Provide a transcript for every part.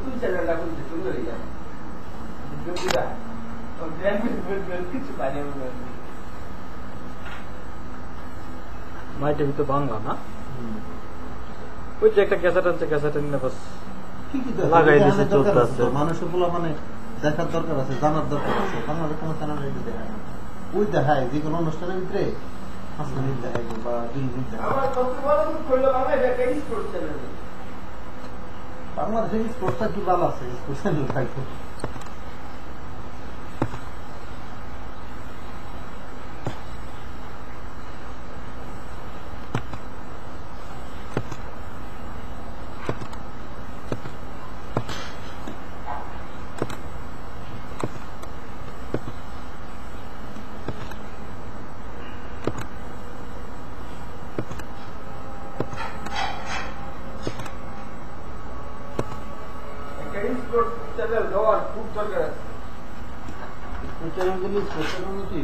তুই চ্যানেলটা খুলতে শুরু হয়ে যাবে কিছু পাই মাইটের ভিতরে বাংলা না ওই যে একটা ক্যাসেট আনছে ক্যাসেট এনে বাস লাগাই দিয়েছে চলতে আছে মানুষের পোলা মানে দেখার দরকার আছে জানার দরকার আছে বাংলাদেশ কোনো চ্যানেল দেখায় না ওই দেখায় যে কোনো অনুষ্ঠানের ভিতরে 5 মিনিট দেখায় বা 2 মিনিট দেখায় বাংলাদেশের স্পোর্টসটা কি ভালো আছে স্পোর্টস চ্যানেল খাইছে চ্যানেল দেওয়ার খুব দরকার আছে চ্যানেলগুলি স্পোর্টসের উন্নতি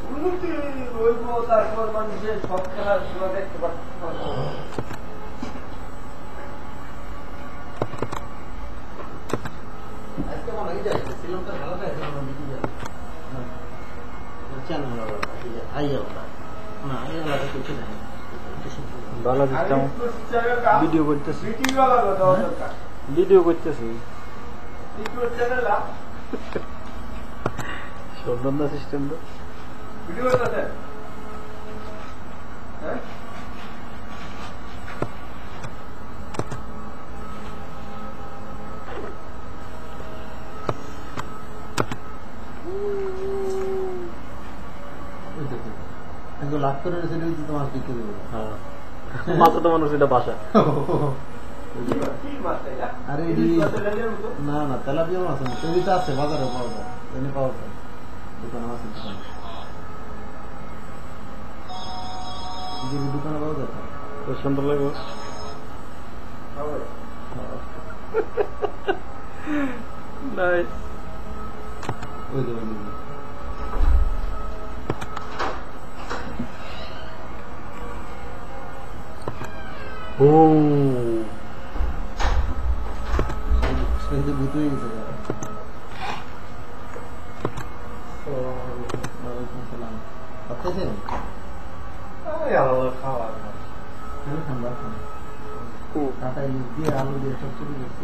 উন্নতি রইব তারপর মানুষের সব খেলাধুলা দেখতে পাচ্ছে আজকে মনে হয় যাইছে শ্রীলঙ্কার খেলাটা এখন আমরা বিক্রি যাবে চ্যানেল আইয়া না আইয়া কিছু নাই ভিডিও করতেছি ভিডিও করতেছি সন্ধ্যা সিস্টেম তো ভিডিও করতেছে হ্যাঁ লাভ করে তোমার বিক্রি দেবো হ্যাঁ মাথা তো মানুষ এটা বাসা আরে না না তেলাপিয়া মাছ না তেলিটা আছে বাজারে পাওয়া যায় এনে পাওয়া যায় দোকানে আছে দোকানে পাওয়া যায় তো সুন্দর লাগবে নাইস ওই যে ভূত হয়ে গেছে কাঁটা ইলিশ দিয়ে আলু দিয়ে সব চলে গেছি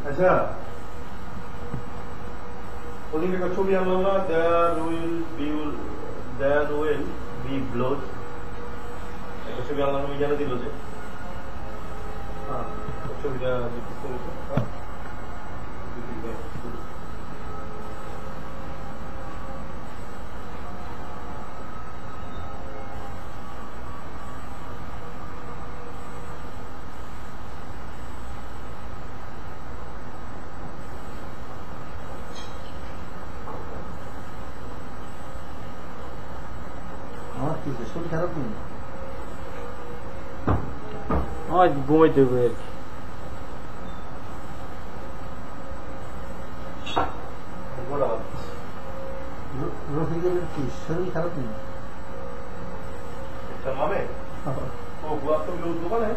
আচ্ছা ওদিকে একটা ছবি আনলাম না there will be blood একটা ছবি আনলাম ওই জানা দিল যে ছবিটা শরীর খারাপ নেই ঘুমাইতে হবে আর কি রফিকের কি শরীর খারাপ নেই মামে ও বুয়া তো লোক দোকানে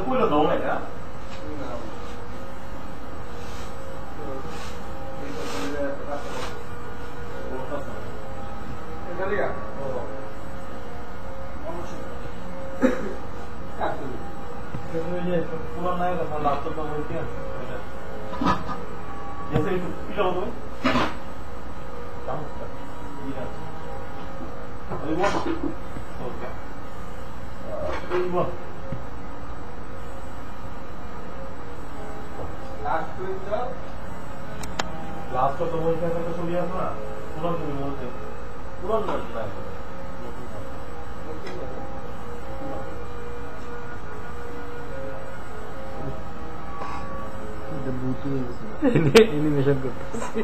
কইলো দাও না পুরান নাই কথা ল্যাপটপটা বলতে আছে जैसे কি করো তুমি কামটা ঠিক আছে ওই বল ওকে এই বল লাস্ট তো বলতে একটা ছবি আছে না পুরান ছবি বলতে পুরান না এনিমেশন করতেছি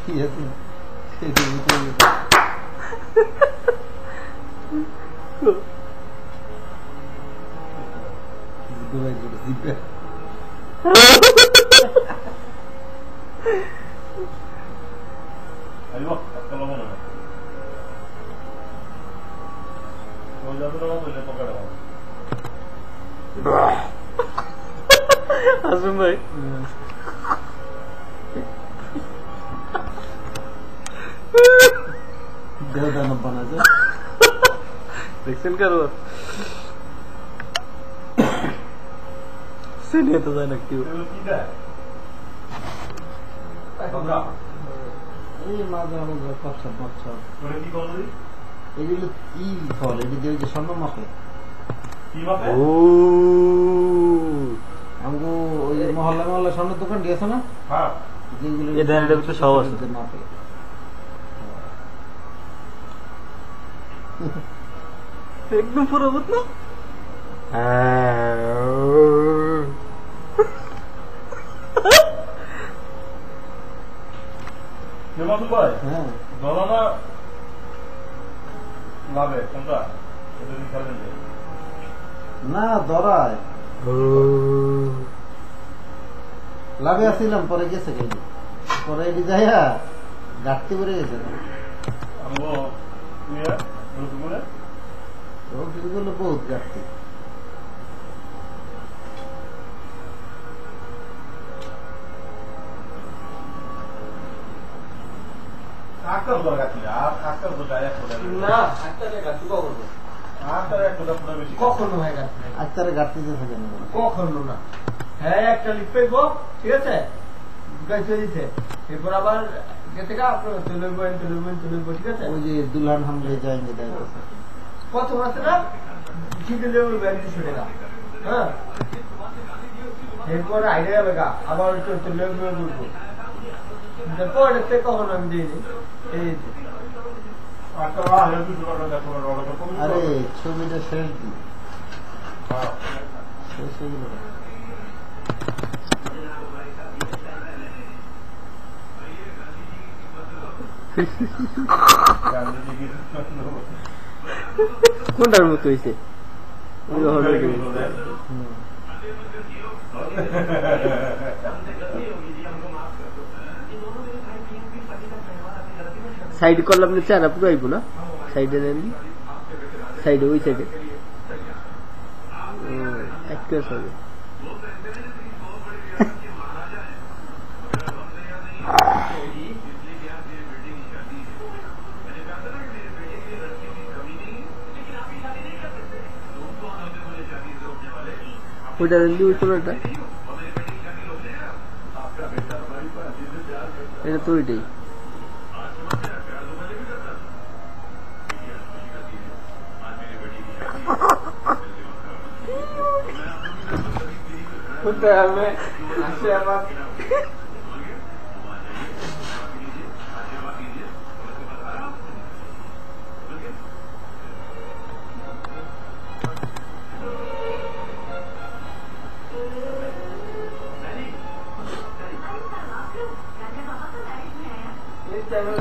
কি আছে সেটার ভিতরে জিব্বে বাইর করে, জিব্বে। আইব একটা লবণ হবে ওই যতটা লবণ হইলে পকেটে হবে আসুন ভাই দেহ দানব বানাছে। দেখছেন কারো সে নিয়ে তো যায় না কেউ এগুলো কি দেয় তোমরা এই মাজা মাজা কচ্ছপ মচ্ছপ ওটা কি করলি এগুলো কি ফল এটি দিয়ে যে স্বর্ণ মাপে কি মাপে ও আমগো ওই যে মহল্লা মহল্লা স্বর্ণের দোকান দিয়েছে না হ্যাঁ যেগুলো এ ধানের ভিতরে সব আছে। মাপে একদম পুরো বুঝ না মাসুদ ভাই হ্যাঁ দলানা লাভে কোনটা এটা কি খেলেন না দরায় লাভে আসছিলাম পরে গেছে গেলি পরে এটি যাইয়া ঘাটতি করে গেছে আমগো ইয়ে রসগুলো ওগুলো বহুত ঘাটতি আটটার দর গাছিলে আর আটটার দর যায় এক ফোটা না একটা টাকা তুই কখনো আটটার এক ফোটা পুরো বেশি কখনো হয় গেছে আজকাল ঘাটতিতে থাকে না কখনো না হ্যাঁ একটা লিখবে গো ঠিক আছে গাইছে দিতে এরপর আবার গেছে গা আপনার তুলব ঠিক আছে ওই যে দুলহান হামলে যায়নি দেয় প্রথম আছে না শিখে দেবো 4200 টাকা হ্যাঁ এরপর আইডিয়া যাবে গা আবার তুলব বলবো পরে থেকে কখনো আমি দিইনি এই আটটা হেলথ দুটো দেখো রোডটা কম আরে ছবিটা শেষ দি শেষ হয়ে গেল কোনটার মতো হয়েছে সাইড করলাম না চারা পুরো আইব না সাইডে নেন সাইডে ওই সাইডে একটু হবে ওইটা দেন ওই কোনটা এটা তো ওইটাই আসে আমার